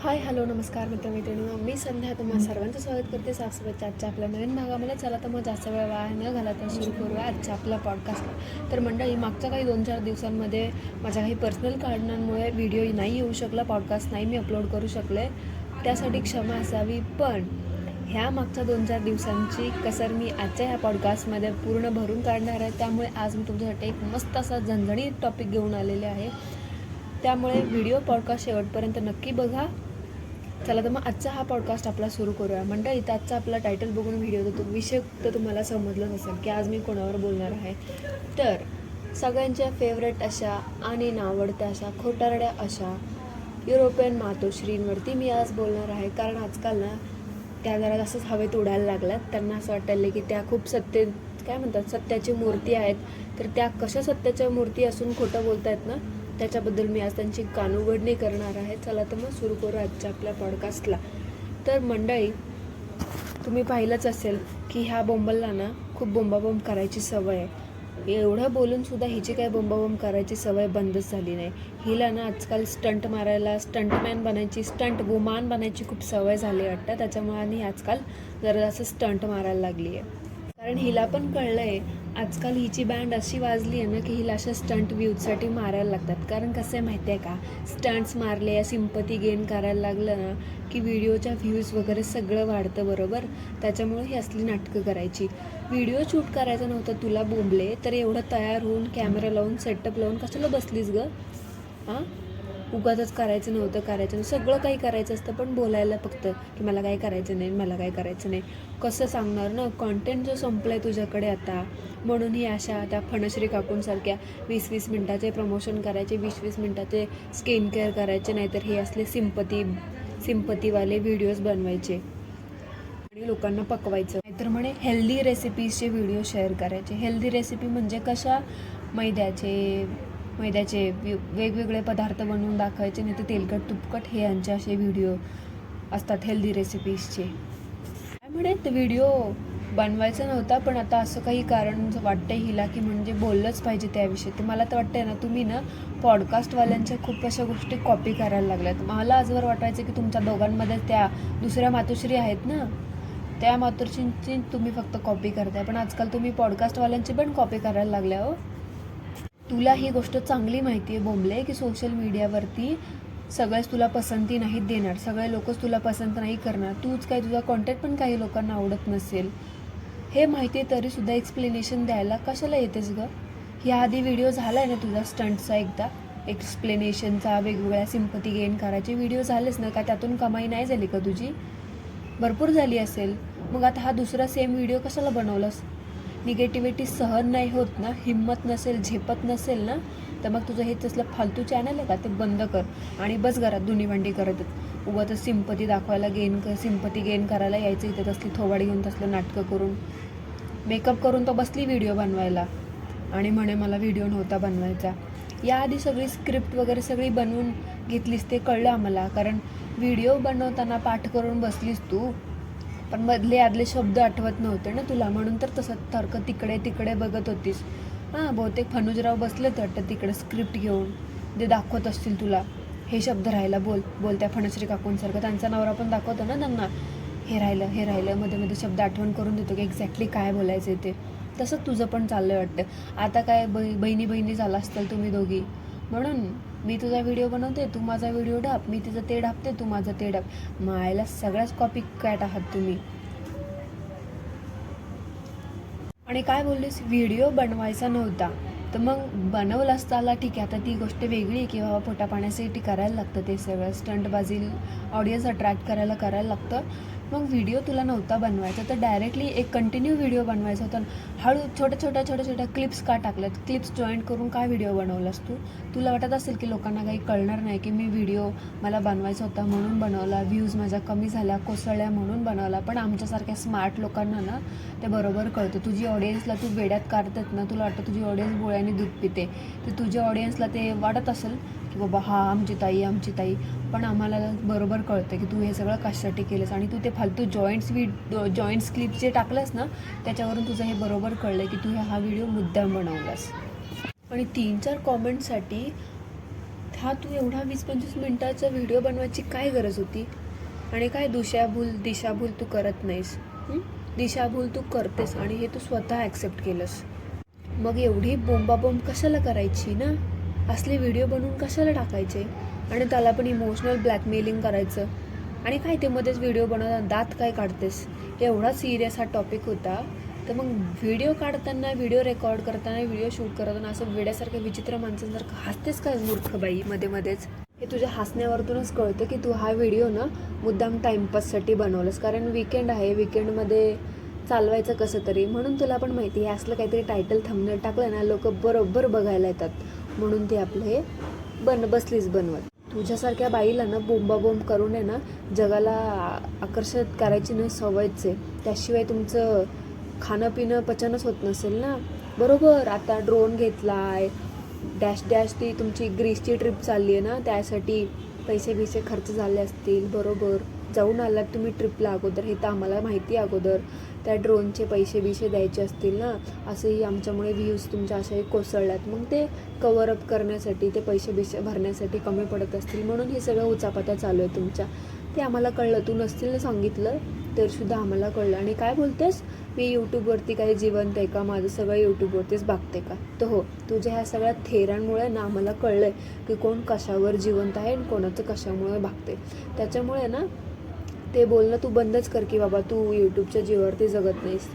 Hi hello नमस्कार मित्रमैत्रिणी, मी संध्या तुम्हाला सर्वांचं स्वागत करते साफसफाईच्या आजच्या आपल्या नवीन भागामध्ये. चला तर मग जास्त वेळ वाया न घालवता सुरू करूया आजच्या आपल्या पॉडकास्टला. तर मंडळी, मागच्या काही 2-4 दिवसांमध्ये माझ्या काही पर्सनल कारणांमुळे व्हिडिओ नाही येऊ शकला, पॉडकास्ट नाही मी अपलोड करू शकले, त्यासाठी क्षमा असावी. पण ह्या मागच्या 2-4 दिवसांची कसर मी आजच्या ह्या पॉडकास्टमध्ये पूर्ण भरून काढणार आहे. त्यामुळे आज मी तुमच्यासाठी एक मस्त असा झणझणीत टॉपिक घेऊन आलेले आहे. त्यामुळे व्हिडिओ पॉडकास्ट शेवटपर्यंत नक्की बघा. चला तर मग आजचा हा पॉडकास्ट आपला सुरू करूया. मंडळी, आजचा आपला टायटल बघून व्हिडिओ विषय तर तुम्हाला समजलंच असेल की आज मी कोणावर बोलणार आहे. तर सगळ्यांच्या फेवरेट अशा आणि नावडत्या अशा खोटारड्या अशा युरोपियन मातोश्रींवरती मी आज बोलणार आहे. कारण आजकाल ना त्या जरा असंच हवेत उडायला लागल्यात. त्यांना असं वाटायला की त्या खूप सत्याची मूर्ती आहेत. तर त्या कशा सत्याच्या मूर्ती असून खोटं बोलत आहेत ना, त्याच्याबद्दल मी आज त्यांची कानउघडणी करणार आहे. चला तर मग सुरू करू आजच्या आपल्या पॉडकास्टला. तर मंडळी, तुम्ही पाहिलंच असेल की ह्या बोंबलला ना खूप बोंबाबोंब करायची सवय आहे. एवढं बोलूनसुद्धा हिची काही बोंबाबोंब करायची सवय बंदच झाली नाही. हिला ना आजकाल स्टंट मारायला, स्टंटमॅन बनायची, स्टंट वुमान बनायची खूप सवय झाली वाटतं. त्याच्यामुळे आणि आजकाल जरा असं स्टंट मारायला लागली आहे. कारण हिला पण कळलं आहे आजकाल हिची बँड अशी वाजली आहे ना की हिला अशा स्टंट व्ह्यूजसाठी मारायला लागतात. कारण कसं आहे माहिती आहे का, स्टंट्स मारले या सिंपती गेन करायला लागलं ना की व्हिडिओच्या व्ह्यूज वगैरे सगळं वाढतं, बरोबर. त्याच्यामुळे ही असली नाटकं करायची. व्हिडिओ शूट करायचं नव्हतं तुला बोंबले तर एवढं तयार होऊन कॅमेरा लावून सेटअप लावून कशाला बसलीस गं? हां, उगाचच करायचं सगळं काही करायचं असतं, पण बोलायला फक्त की मला काय करायचं नाही. कसं सांगणार ना, कॉन्टेंट जो संपलं आहे तुझ्याकडे आता. म्हणून ही अशा त्या फणश्री काकूंसारख्या 20-20 मिनटाचे प्रमोशन करायचे, 20-20 मिनटाचे स्किन केअर करायचे, नाहीतर हे असले सिंपतीवाले व्हिडिओज बनवायचे आणि लोकांना पकवायचं. नाहीतर म्हणे हेल्दी रेसिपीजचे व्हिडिओ शेअर करायचे. हेल्दी रेसिपी म्हणजे कशा, मैद्याचे वेगवेगळे पदार्थ बनवून दाखवायचे, नाही तर तेलकट तुपकट हे यांचे असे व्हिडिओ असतात हेल्दी रेसिपीजचे. काय म्हणे ते व्हिडिओ बनवायचा नव्हता, पण आता असं काही कारण वाटतंय हिला की म्हणजे बोललंच पाहिजे त्याविषयी. तर मला तर वाटतंय ना, तुम्ही ना पॉडकास्टवाल्यांच्या खूप अशा गोष्टी कॉपी करायला लागल्यात. मला आजवर वाटायचं की तुमच्या दोघांमध्ये त्या दुसऱ्या मातोश्री आहेत ना, त्या मातोश्रींची तुम्ही फक्त कॉपी करताय, पण आजकाल तुम्ही पॉडकास्टवाल्यांची पण कॉपी करायला लागल्या हो. तुला ही गोष्ट चांगली माहिती आहे बोंबले की सोशल मीडियावरती सगळेच तुला पसंती नाहीत देणार, सगळे लोकच तुला पसंत नाही करणार. तूच काय, तुझा कॉन्टेंट पण काही लोकांना आवडत नसेल हे माहिती आहे, तरीसुद्धा एक्सप्लेनेशन द्यायला कशाला येतेस गं? ह्याआधी व्हिडिओ झाला आहे ना तुझा स्टंटचा, एकदा एक्सप्लेनेशनचा, वेगवेगळ्या सिंपती गेन करायचे व्हिडिओ झालेच ना का? त्यातून कमाई नाही झाली का तुझी? भरपूर झाली असेल. मग आता हा दुसरा सेम व्हिडिओ कशाला बनवलास? निगेटिव्हिटी सहन नाही होत ना, हिंमत नसेल, झेपत नसेल ना, तर मग तुझं हे तसलं फालतू चॅनल आहे का ते बंद कर आणि बस घरात धुणी भांडी करत. उगाच सिंपती दाखवायला सिंपती गेन करायला यायचं इथे तसली थोबाडी घेऊन, तसलं नाटकं करून, मेकअप करून तो बसली व्हिडिओ बनवायला आणि म्हणे मला व्हिडिओ नव्हता बनवायचा. याआधी सगळी स्क्रिप्ट वगैरे सगळी बनवून घेतलीस ते कळलं आम्हाला. कारण व्हिडिओ बनवताना पाठ करून बसलीस तू, पण मधले आदले शब्द आठवत नव्हते ना तुला, म्हणून तर तसं थरकं तिकडे बघत होतीस. हां, बहुतेक फनुजराव बसले तर तिकडे स्क्रिप्ट घेऊन जे दाखवत असतील तुला, हे शब्द राहायला बोल त्या फणश्री काकूंसारखं. त्यांचा नवरा पण दाखवतो ना त्यांना, हे राहिलं मध्ये शब्द आठवण करून देतो की एक्झॅक्टली काय बोलायचं ते. तसंच तुझं पण चाललं वाटतं. आता काय बहिणी झाला असतील तुम्ही दोघी, म्हणून मी तुझा व्हिडिओ बनवते, तू माझा व्हिडिओ डाप, मी तिचं ते डापते, तू माझं ते डाप. मायला सगळ्याच कॉपी कॅट आहात तुम्ही. आणि काय बोललीस, व्हिडिओ बनवायचा नव्हता, तर मग बनवलं असताना ठीक आहे, आता ती गोष्ट वेगळी आहे की बाबा पोटा पाण्यासाठी करायला लागतं ते सगळं, स्टंटबाजी ऑडियन्स अट्रॅक्ट करायला लागतं. मग व्हिडिओ तुला नव्हता बनवायचा तर डायरेक्टली एक कंटिन्यू व्हिडिओ बनवायचा होता. हळू छोट्या क्लिप्स का टाकल्यात, क्लिप्स जॉईंट करून काय व्हिडिओ बनवलास तू? तुला वाटत असेल की लोकांना काही कळणार नाही की मी व्हिडिओ मला बनवायचा होता म्हणून बनवला, व्ह्यूज माझ्या कमी झाल्या, कोसळल्या म्हणून बनवला. पण आमच्यासारख्या स्मार्ट लोकांना ना ते बरोबर कळतं. तुझी ऑडियन्सला तू वेड्यात काढतात ना, तुला वाटतं तुझी ऑडियन्स बोळ्याने दूध पिते, तर तुझ्या ऑडियन्सला ते वाटत असेल की बाबा हा आमची ताई, पण आम्हाला बरोबर कळतं की तू हे सगळं कशासाठी केलंस. आणि तू ते फालतू जॉईंट्स क्लिप्स जे टाकलंस ना, त्याच्यावरून तुझं हे बरोबर कळलं की तू हा व्हिडिओ मुद्दाम बनवलास. आणि 3-4 कॉमेंटसाठी हा तू एवढा 20-25 मिनिटाचा व्हिडिओ बनवायची काय गरज होती? आणि काय दिशाभूल तू करत नाहीस. दिशाभूल तू करतेस आणि हे तू स्वतः ॲक्सेप्ट केलंस. मग एवढी बोंबाबोंब कशाला करायची ना? असले व्हिडिओ बनवून कशाला टाकायचे? आणि त्याला पण इमोशनल ब्लॅकमेलिंग करायचं. आणि काय ते मध्येच व्हिडिओ बनवताना दात काय काढतेस? एवढा सिरियस हा टॉपिक होता. तर मग व्हिडिओ काढताना, व्हिडिओ रेकॉर्ड करताना, व्हिडिओ शूट करताना असं वेड्यासारखं विचित्र माणसांसारखं हसतेस काय मूर्ख बाई मध्येच? हे तुझ्या हसण्यावरतूनच कळतं की तू हा व्हिडिओ ना मुद्दाम टाईमपाससाठी बनवलंस. कारण विकेंड आहे, विकेंडमध्ये चालवायचं कसं तरी, म्हणून तुला पण माहिती आहे असलं काहीतरी टायटल थंबनेल टाकलं ना लोक बरोबर बघायला येतात, म्हणून ते आपलं हे बसलीच बनवत. तुझ्यासारख्या बाईला ना बोंबाबोंब करून आहे ना जगाला आकर्षित करायची नाही सवयच आहे. त्याशिवाय तुमचं खाणं पिणं पचनच होत नसेल ना. बरोबर आता ड्रोन घेतलाय, डॅश ती तुमची ग्रीसची ट्रिप चालली आहे ना, त्यासाठी पैसे खर्च झाले असतील. बरोबर जाऊन आलात तुम्ही ट्रिपला अगोदर, हे तर आम्हाला माहिती अगोदर. त्या ड्रोनचे पैसे द्यायचे असतील ना, असेही आमच्यामुळे व्ह्यूज तुमच्या अशाही कोसळल्यात. मग ते कव्हरअप करण्यासाठी, ते पैसे भरण्यासाठी कमी पडत असतील, म्हणून हे सगळं उचापात्या चालू आहे तुमच्या. ते आम्हाला कळलं, तू नसतील ना सांगितलं तरीसुद्धा आम्हाला कळलं. आणि काय बोलतेस मी यूट्यूबवरती काही जिवंत आहे का, माझं सगळं यूट्यूबवरतीच बघते का? तर हो, तुझ्या ह्या सगळ्या थेरांमुळे ना आम्हाला कळलं आहे की कोण कशावर जिवंत आहे आणि कोणाचं कशामुळे बघते. त्याच्यामुळे ना ते बोलणं तू बंदच कर की बाबा तू यूट्यूबच्या जीवावरती जगत नाहीस.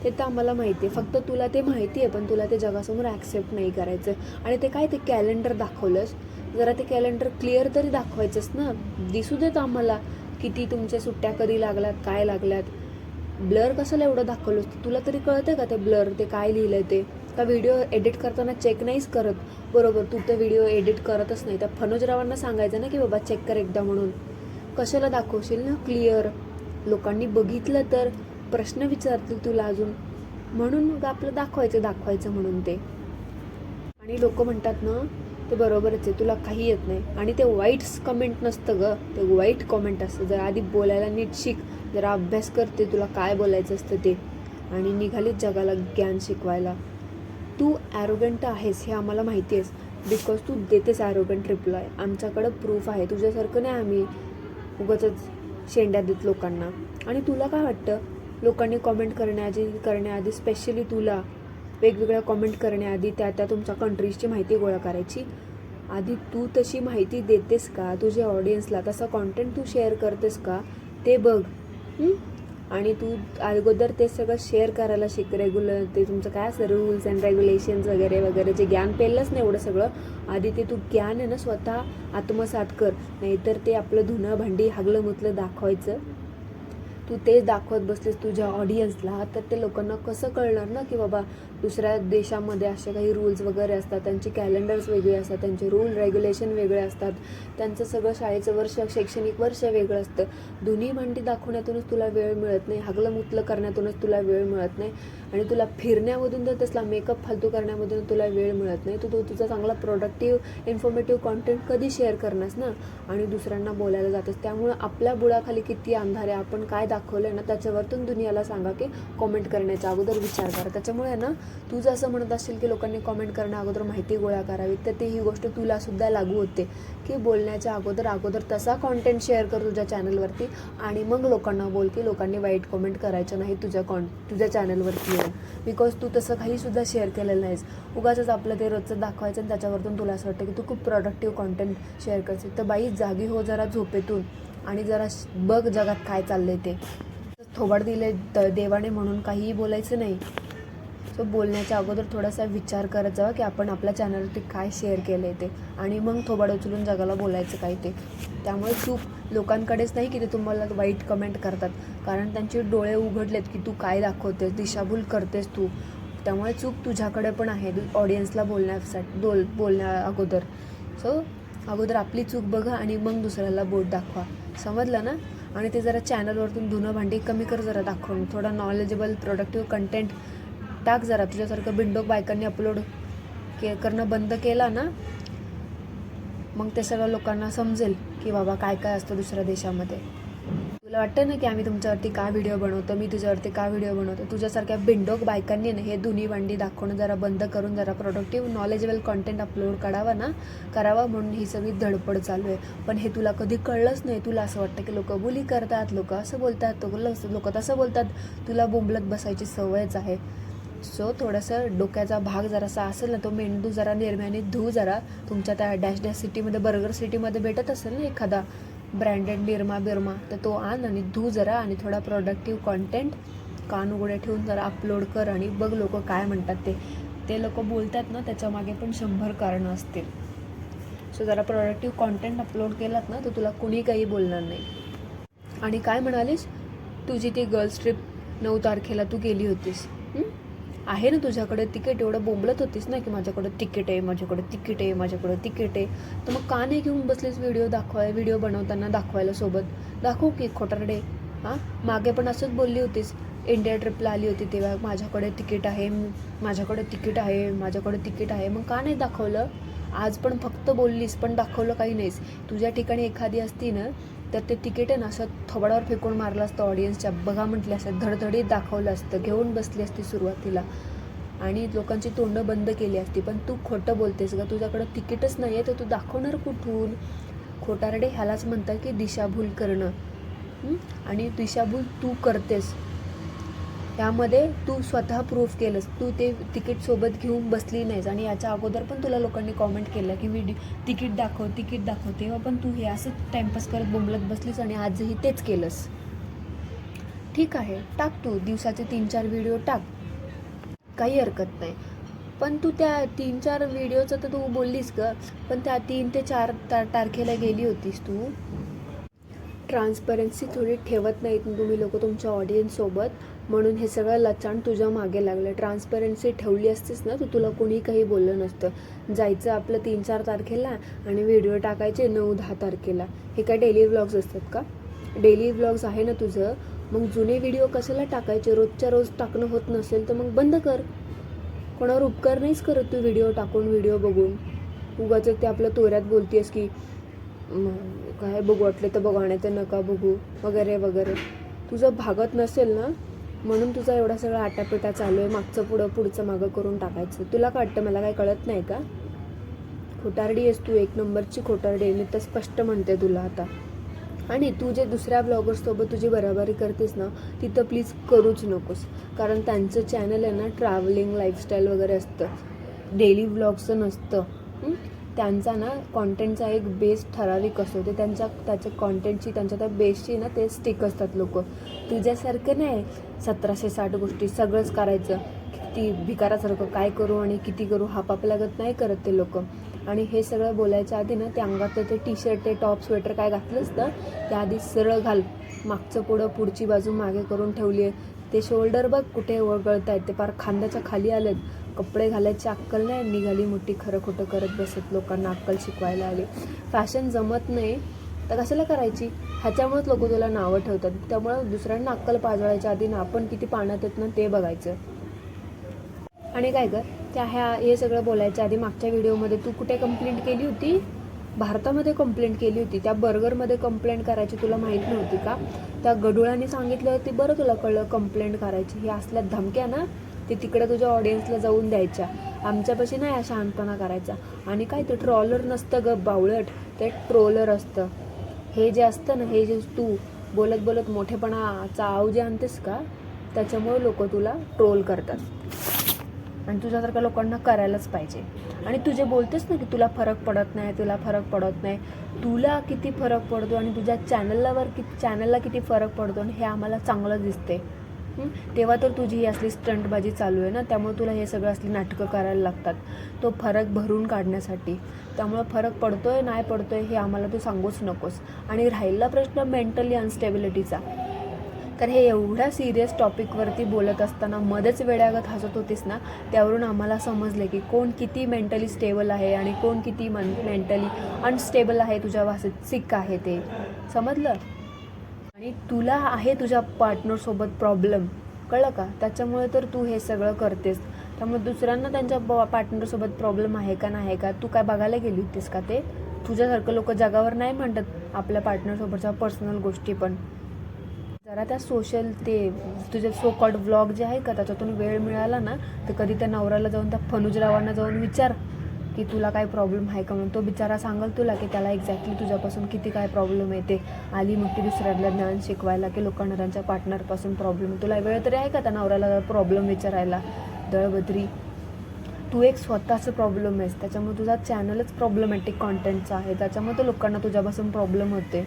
ते तर आम्हाला माहिती आहे, फक्त तुला ते माहिती आहे पण तुला ते जगासमोर ॲक्सेप्ट नाही करायचं. आणि ते काय ते कॅलेंडर दाखवलंस, जरा ते कॅलेंडर क्लिअर तरी दाखवायचंस ना. दिसू देत आम्हाला किती तुमच्या सुट्ट्या कधी लागल्यात, काय लागल्यात. ब्लर कशाला एवढं दाखवलंस? तुला तरी कळतं का ते ब्लर ते काय लिहिलं आहे ते? का व्हिडिओ एडिट करताना चेक नाहीच करत? बरोबर, तू तर व्हिडिओ एडिट करतच नाही. त्या फनोजरावांना सांगायचं ना की बाबा चेक कर एकदा म्हणून. कशाला दाखवशील ना क्लिअर? लोकांनी बघितलं तर प्रश्न विचारतील तुला अजून, म्हणून मग आपलं दाखवायचं म्हणून ते. आणि लोक म्हणतात ना ते बरोबरच आहे, तुला काही येत नाही. आणि ते वाईट्स कमेंट नसतं ग, ते वाईट कमेंट असतं. जर आधी बोलायला नीट शिक, जरा अभ्यास करते, तुला काय बोलायचं असतं ते, आणि निघालीच जगाला ज्ञान शिकवायला. तू ॲरोगंट आहेस हे आम्हाला माहिती आहेस, बिकॉज तू देतेस ॲरोगंट रिप्लाय. आमच्याकडं प्रूफ आहे. तुझ्यासारखं नाही आम्ही उगाचच शेंड्या देत लोकांना. आणि तुला काय वाटतं, लोकांनी कॉमेंट करण्याआधी स्पेशली तुला वेगवेगळ्या कॉमेंट करण्याआधी त्या तुमच्या कंट्रीजची माहिती गोळा करायची? आधी तू तशी माहिती देतेस का तुझ्या ऑडियन्सला? तसा कॉन्टेंट तू शेअर करतेस का ते बघ. आणि तू अगोदर ते सगळं शेअर करायला शिक. रेग्युलर ते तुमचं काय असतं रूल्स अँड रेग्युलेशन्स वगैरे जे ज्ञान पेललंच नाही एवढं सगळं, आधी ते तू ज्ञान आहे ना स्वतः आत्मसात कर. नाहीतर ते आपलं धुणं भांडी हागलं मुतलं दाखवायचं, तू तेच दाखवत बसलीस तुझ्या ऑडियन्सला, तर ते लोकांना कसं कळणार ना की बाबा दुसऱ्या देशामध्ये असे काही रूल्स वगैरे असतात, त्यांची कॅलेंडर्स वेगळे असतात, त्यांचे रूल रेग्युलेशन वेगळे असतात, त्यांचं सगळं शाळेचं वर्ष, शैक्षणिक वर्ष वेगळं असतं. धुणी भांडी दाखवण्यातूनच तुला वेळ मिळत नाही, हागलं मुतलं करण्यातूनच तुला वेळ मिळत नाही, आणि तुला फिरण्यामधून तर तसला मेकअप फालतू करण्यामधून तुला वेळ मिळत नाही. तू तुझा चांगला प्रोडक्टिव्ह इन्फॉर्मेटिव्ह कॉन्टेंट कधी शेअर करणारस ना, आणि दुसऱ्यांना बोलायला जातेस. त्यामुळं आपल्या बुडाखाली किती अंधार आहे, आपण काय दाखवलं ना त्याच्यावरतून दुनियाला सांगा की कॉमेंट करण्याच्या अगोदर विचार करा. त्याच्यामुळे ना तू जर असं म्हणत असेल की लोकांनी कॉमेंट करण्या अगोदर माहिती गोळा करावी, तर ते ही गोष्ट तुलासुद्धा लागू होते की बोलण्याच्या अगोदर तसा कॉन्टेंट शेअर कर तुझ्या चॅनलवरती, आणि मग लोकांना बोल की लोकांनी वाईट कॉमेंट करायचं नाही तुझ्या चॅनलवरती येऊन. बिकॉज तू तसं काहीसुद्धा शेअर केलेलं नाहीस. उगाचच आपलं ते रोजचं दाखवायचं आणि त्याच्यावरतून तुला असं वाटतं की तू खूप प्रोडक्टिव्ह कॉन्टेंट शेअर करशील. तर बाई जागी हो जरा झोपेतून, आणि जरा बघ जगात काय चाललंय ते. थोबाड दिले देवाने म्हणून काहीही बोलायचं नाही. सो बोलण्याच्या अगोदर थोडासा विचार करत जावा की आपण आपल्या चॅनलवरती काय शेअर केलं आहे ते, आणि मग थोबाड उचलून जगाला बोलायचं काय ते. त्यामुळे चूक लोकांकडेच नाही की ते तुम्हाला वाईट कमेंट करतात, कारण त्यांचे डोळे उघडलेत की तू काय दाखवतेस, दिशाभूल करतेस तू. त्यामुळे चूक तुझ्याकडे पण आहे ऑडियन्सला बोलण्या अगोदर. सो अगोदर आपली चूक बघा आणि मग दुसऱ्याला बोट दाखवा, समजलं ना? आणि ते जरा चॅनलवरतून धुणं भांडी कमी कर जरा दाखवून, थोडा नॉलेजेबल प्रोडक्टिव्ह कंटेंट टाक जरा. तुझ्यासारखं बिंडोक बायकांनी अपलोड करणं बंद केला ना, मग ते सगळं लोकांना समजेल की बाबा काय काय असतं दुसऱ्या देशामध्ये. तुला वाटतं ना की आम्ही तुमच्यावरती का व्हिडिओ बनवतो, मी तुझ्यावरती का व्हिडिओ बनवतो. तुझ्यासारख्या बिंडोक बायकांनी ना हे धुनी भांडी दाखवणं जरा बंद करून जरा प्रोडक्टिव्ह नॉलेजेबल कंटेंट अपलोड करावा म्हणून ही सगळी धडपड चालू आहे. पण हे तुला कधी कळलंच नाही. तुला असं वाटतं की लोक बुली करतात, लोक असं बोलतात, लोक तसं बोलतात. तुला बोंबलत बसायची सवयच आहे. सो थोडंसं डोक्याचा भाग जरासा असेल ना, तो मेंदू जरा निर्म्याने धू जरा. तुमच्या त्या डॅश सिटीमध्ये, बर्गर सिटीमध्ये भेटत असेल ना एखादा ब्रँडेड बिरमा, तर तो आण आणि धू जरा आणि थोडा प्रोडक्टिव्ह कॉन्टेंट कान उघडे ठेवून जरा अपलोड कर आणि बघ लोक काय म्हणतात. ते लोक बोलतात ना त्याच्यामागे पण 100 कारणं असतील. सो जरा प्रोडक्टिव्ह कॉन्टेंट अपलोड केलात ना तर तुला कुणी काही बोलणार नाही. आणि काय म्हणालीस, तुझी ती गर्ल्स ट्रिप 9 तारखेला तू गेली होतीस, आहे ना तुझ्याकडे तिकीट. एवढं बोंबलत होतीस ना की माझ्याकडे तिकीट आहे, माझ्याकडे तिकीट आहे, माझ्याकडे तिकीट आहे. तर मग का नाही घेऊन बसलीस व्हिडिओ बनवताना दाखवायला सोबत. दाखवू की खोटारडे. मागे पण असंच बोलली होतीस, इंडिया ट्रिपला आली होती तेव्हा, माझ्याकडे तिकीट आहे, माझ्याकडे तिकीट आहे, माझ्याकडे तिकीट आहे. मग का नाही दाखवलं. आज पण फक्त बोललीस पण दाखवलं काही नाहीस. तुझ्या ठिकाणी एखादी असती ना तर ते तिकीट आहे ना असं थोबाडावर फेकून मारलं असतं ऑडियन्सच्या. बघा म्हटलं असतं, धडधडीत दाखवलं असतं, घेऊन बसली असती सुरुवातीला आणि लोकांची तोंडं बंद केली असती. पण तू खोटं बोलतेस का. तुझ्याकडं तिकीटच नाही आहे तर तू दाखवणार कुठून. खोटारडे ह्यालाच म्हणतात की दिशाभूल करणं. आणि दिशाभूल तू करतेस, त्यामध्ये तू स्वतः प्रूफ केलंस. तू ते तिकीट सोबत घेऊन बसली नाहीस. आणि याच्या अगोदर पण तुला लोकांनी कॉमेंट केलं की तिकीट दाखव. तेव्हा पण तू हे असं टाइमपास करत बोंबलत बसलीस आणि आजही तेच केलंस. ठीक आहे, टाक तू दिवसाचे 3-4 व्हिडिओ टाक, काही हरकत नाही. पण तू त्या 3-4 व्हिडिओचं तर तू बोललीस का. पण त्या 3 ते 4 तारखेला गेली होतीस तू. ट्रान्सपरन्सी थोडी ठेवत नाहीत तुम्ही लोक तुमच्या ऑडियन्ससोबत, म्हणून हे सगळं लचाण तुझ्या मागे लागलं. ट्रान्सपरन्सी ठेवली असतीस ना तर तुला कोणी काही बोललं नसतं. जायचं आपलं 3-4 तारखेला आणि व्हिडिओ टाकायचे 9-10 तारखेला. हे काय डेली व्लॉग्स असतात का. डेली व्लॉग्स आहे ना तुझं, मग जुने व्हिडिओ कशाला टाकायचे. रोजच्या रोज टाकणं होत नसेल तर मग बंद कर. कोणावर उपकार नाहीच करत तू व्हिडिओ टाकून, व्हिडिओ बघून. उगाच ते आपल्या तोऱ्यात बोलतेस की काय बघू वाटले तर बघा, नाही तर नका बघू वगैरे वगैरे. तुझं भागत नसेल ना म्हणून तुझा एवढा सगळा आटापिटा चालू आहे. मागचं पुढचं मागं करून टाकायचं. तुला काय वाटतं मला काय कळत नाही का. खोटारडी आहेस तू, 1 नंबरची खोटारडी आहे. मी तर स्पष्ट म्हणते तुला आता. आणि तू जे दुसऱ्या ब्लॉगर्ससोबत तुझी बराबरी करतेस ना तिथं प्लीज करूच नकोस. कारण त्यांचं चॅनल आहे ना ट्रॅव्हलिंग लाईफस्टाईल वगैरे असतं, डेली व्लॉग्सचं नसतं. त्यांचा ना कॉन्टेंटचा एक बेस ठराविक असतो. ते त्याच्या कॉन्टेंटची, त्यांच्या त्या बेसची ना ते स्टिक असतात लोक. तुझ्यासारखं नाही 1760 गोष्टी सगळंच करायचं. किती भिकारासारखं काय करू आणि किती करू हापापल्यागत नाही करत ते लोक. आणि हे सगळं बोलायच्या आधी ना ते अंगातलं ते टी-शर्ट, ते टॉप, स्वेटर काय घातलं असतं त्याआधी सरळ घाल. मागचं पुढं, पुढची बाजू मागे करून ठेवली आहे. ते शोल्डर बघ कुठे वळगळत आहेत, ते पार खांद्याच्या खाली आलेत. कपडे घालायची अक्कल नाही, निघाली मोठी खरं खोटं करत बसत. लोकांना अक्कल शिकवायला आली. फॅशन जमत नाही तर कशाला करायची. ह्याच्यामुळेच लोक तुला नावं ठेवतात. त्यामुळं दुसऱ्यांना अक्कल पाजवायच्या आधी ना आपण किती पाण्यात येत ना ते बघायचं. आणि काय कर, हे सगळं बोलायच्या आधी मागच्या व्हिडिओमध्ये तू कुठे कंप्लेंट केली होती. भारतामध्ये कंप्लेंट केली होती. त्या बर्गरमध्ये कंप्लेंट करायची तुला माहीत नव्हती का. त्या गडुळांनी सांगितलं होती बरं तुला कळलं कंप्लेंट करायची. हे असल्या धमक्या ना ते तिकडे तुझ्या ऑडियन्सला जाऊन द्यायच्या. आमच्यापाशी नाही अशा शहाणपणा करायचा. आणि काय ते ट्रॉलर नसतं ग बावळट, ते ट्रोलर असतं. हे जे असतं ना, हे जे तू बोलत बोलत मोठेपणाचा आव जे आणतेस का त्याच्यामुळे लोक तुला ट्रोल करतात. आणि तुझ्यासारख्या लोकांना करायलाच पाहिजे. आणि तुझे बोलतेस ना की तुला फरक पडत नाही, तुला किती फरक पडतो आणि तुझ्या चॅनलला किती फरक पडतो आणि हे आम्हाला चांगलं दिसते. तेव्हा तर तुझी ही असली स्टंटबाजी चालू आहे ना, त्यामुळे तुला हे सगळं असली नाटकं करायला लागतात तो फरक भरून काढण्यासाठी. त्यामुळे फरक पडतोय नाही पडतोय हे आम्हाला तू सांगूच नकोस. आणि राहिला प्रश्न मेंटली अनस्टेबिलिटीचा, तर हे एवढ्या सिरियस टॉपिकवरती बोलत असताना मध्येच वेड्यागत हसत होतीस ना, त्यावरून आम्हाला समजले की कोण किती मेंटली स्टेबल आहे आणि कोण किती मेंटली अनस्टेबल आहे, तुझ्या भाषेत सिक आहे ते समजलं. आणि तुला आहे तुझ्या पार्टनरसोबत प्रॉब्लेम, कळलं का. त्याच्यामुळे तर तू हे सगळं करतेस. त्यामुळे दुसऱ्यांना त्यांच्या पार्टनरसोबत प्रॉब्लेम आहे का नाही का तू काय बघायला गेली होतीस का. ते तुझ्यासारखं लोक जगावर नाही म्हणतात आपल्या पार्टनरसोबतच्या पर्सनल गोष्टी पण. जरा त्या सोशल ते तुझे सो कॉल्ड व्लॉग जे आहे का त्याच्यातून वेळ मिळाला ना तर कधी त्या नवऱ्याला जाऊन त्या फनुजरावांना जाऊन विचार की तुला काय प्रॉब्लेम आहे का म्हणून. तो बिचारा सांगल तुला की त्याला एक्झॅक्टली तुझ्यापासून किती काय प्रॉब्लेम येते. आली मग ती दुसऱ्याला ज्ञान शिकवायला की लोकांना त्यांच्या पार्टनरपासून प्रॉब्लेम. तुला वेळ तरी आहे का त्या नवऱ्याला प्रॉब्लेम विचारायला. दळबद्री तू एक स्वतःचं प्रॉब्लेम आहेस, त्याच्यामुळे तुझा चॅनलच प्रॉब्लेमॅटिक कॉन्टेंटचा आहे, त्याच्यामुळे तर लोकांना तुझ्यापासून प्रॉब्लेम होते.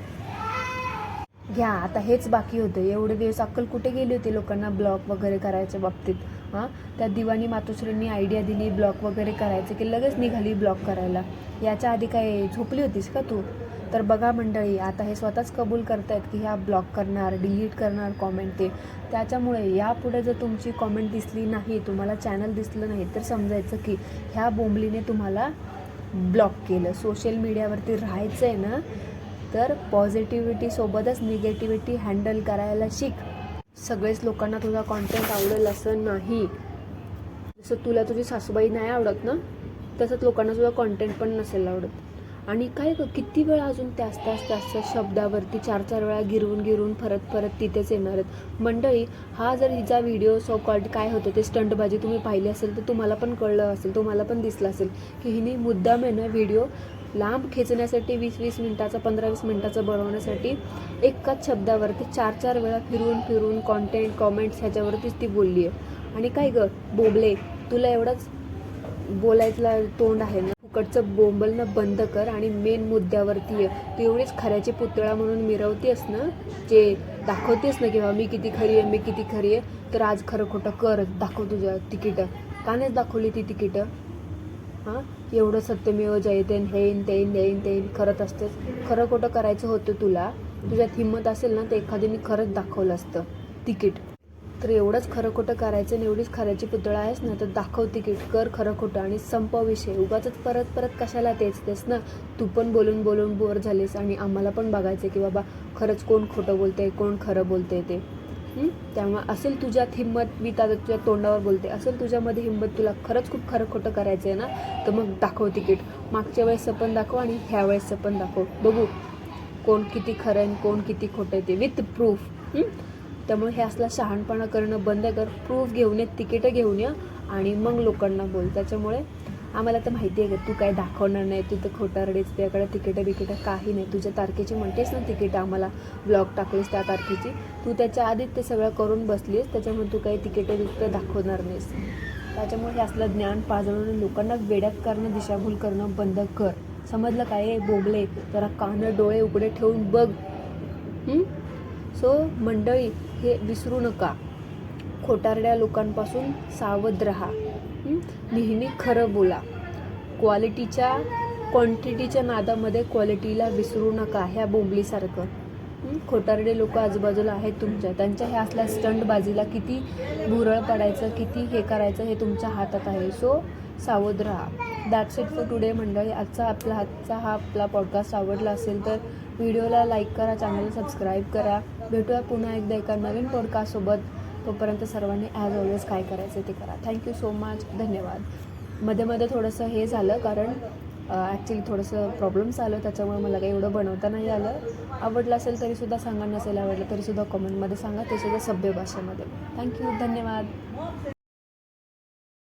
घ्या आता हेच बाकी होते. एवढे दिवस अक्कल कुठे गेली होती लोकांना ब्लॉग वगैरे करायच्या बाबतीत. हां त्या दिवाणी मातोश्रींनी आयडिया दिली ब्लॉग वगैरे करायचं की लगेच निघाली ब्लॉग करायला. याच्या आधी काय झोपली होतीस का तू. तर बघा मंडळी आता हे स्वतःच कबूल करतायत की ह्या ब्लॉग करणार डिलीट करणार कॉमेंट ते. त्याच्यामुळे यापुढे जर तुमची कॉमेंट दिसली नाही, तुम्हाला चॅनल दिसलं नाही तर समजायचं की ह्या बोंबलीने तुम्हाला ब्लॉक केलं. सोशल मीडियावरती राहायचं आहे ना तर पॉझिटिव्हिटीसोबतच निगेटिव्हिटी हँडल करायला शिक. सगळेच लोकांना तुझा कॉन्टेंट आवडेल असं नाही. जसं तुला तुझी सासूबाई नाही आवडत ना तसंच लोकांना तुझा कॉन्टेंट पण नसेल आवडत. आणि काय किती वेळा अजून त्याच शब्दावरती 4-4 वेळा गिरवून परत तिथेच येणार आहेत. मंडळी हा जर हिचा व्हिडिओ सो कॉल्ड काय होतं ते स्टंटबाजी तुम्ही पाहिली असेल तर तुम्हाला पण कळलं असेल, तुम्हाला पण दिसलं असेल की हिने मुद्दाम आहे ना व्हिडिओ लांब खेचण्यासाठी 20-20 मिनटाचा 15-20 मिनटाचं बनवण्यासाठी एकाच शब्दावरती 4-4 वेळा फिरून कॉन्टेंट कॉमेंट्स ह्याच्यावरतीच ती बोलली आहे. आणि काय बोबले तुला एवढंच बोलायचं तोंड आहे ना, फुकटचं बोंबलणं बंद कर आणि मेन मुद्द्यावरती ये. तू एवढीच खऱ्याची पुतळा म्हणून मिरवतेस ना, जे दाखवतेस ना किंवा मी किती खरी आहे, तर आज खरं खोटं कर, दाखव तुझ्या तिकीटं. का नाही दाखवली ती तिकीटं. हां एवढं सत्यमेव जयते हेन करत असतेस. खरं खोटं करायचं होतं तुला, तुझ्यात हिंमत असेल ना तर एखाद्याने खरंच दाखवलं असतं तिकीट. तर एवढंच खरं खोटं करायचं आणि एवढीच खऱ्याची पुतळा आहेस ना तर दाखव तिकीट, कर खरं खोटं आणि संपव विषय. उगाचच परत कशाला तेच ना. तू पण बोलून बोर झालीस आणि आम्हाला पण बघायचं की बाबा खरंच कोण खोटं बोलते कोण खरं बोलते ते. त्यामुळे असेल तुझ्यात हिंमत, मी तुझ्या तोंडावर बोलते, असेल तुझ्यामध्ये हिंमत, तुला खरंच खूप खरं खोटं करायचं आहे ना तर मग दाखव तिकीट. मागच्या वेळेसचं पण दाखव आणि ह्या वेळेसचं पण दाखव. बघू कोण किती खरं आहे कोण किती खोटं आहे ते विथ प्रूफ. त्यामुळे हे असला शहाणपणा करणं बंद कर. प्रूफ घेऊन ये, तिकीटं घेऊन ये आणि मग लोकांना बोल. त्याच्यामुळे आम्हाला तर माहिती आहे का तू काय दाखवणार नाही, तू तर खोटारडीच, तुझ्याकडे तिकीटं काही नाही. तुझ्या तारखेची म्हणतेस ना तिकीटं आम्हाला ब्लॉग टाकलीस त्या तारखेची, तू त्याच्या आधीच ते सगळं करून बसलीस, त्याच्यामुळे तू काही तिकीटं दाखवणार नाहीस. त्याच्यामुळे हे असलं ज्ञान पाजळून लोकांना वेड्यात करणं दिशाभूल करणं बंद कर. समजलं काय बोबले. जरा कानं डोळे उघडे ठेवून बघ. सो मंडळी हे विसरू नका, खोटारड्या लोकांपासून सावध राहा. नेहमी खरं बोला. क्वांटिटीच्या नादामध्ये क्वालिटीला विसरू नका. ह्या बोंबलीसारखं खोटारडे लोक आजूबाजूला आहेत तुमच्या, त्यांच्या ह्या असल्या स्टंटबाजीला किती भुरळ पडायचं किती हे करायचं हे तुमच्या हातात आहे. सो सावध राहा. दॅट्स इट फॉर टुडे मंडळी. आजचा हा आपला पॉडकास्ट आवडला असेल तर व्हिडिओला लाईक करा, चॅनलला सबस्क्राईब करा. भेटूया पुन्हा एकदा एका नवीन पॉडकास्टसोबत. तोपर्यंत सर्वांनी ॲज ऑलवेज काय करायचं ते करा. Thank you so much. धन्यवाद. मध्ये थोडंसं हे झालं कारण ॲक्च्युली थोडंसं प्रॉब्लेम्स आलं, त्याच्यामुळे मला काही एवढं बनवता नाही आलं. आवडलं असेल तरीसुद्धा सांगा, नसेल आवडलं तरीसुद्धा कमेंटमध्ये सांगा, ते सुद्धा सभ्य भाषेमध्ये. थँक्यू. धन्यवाद.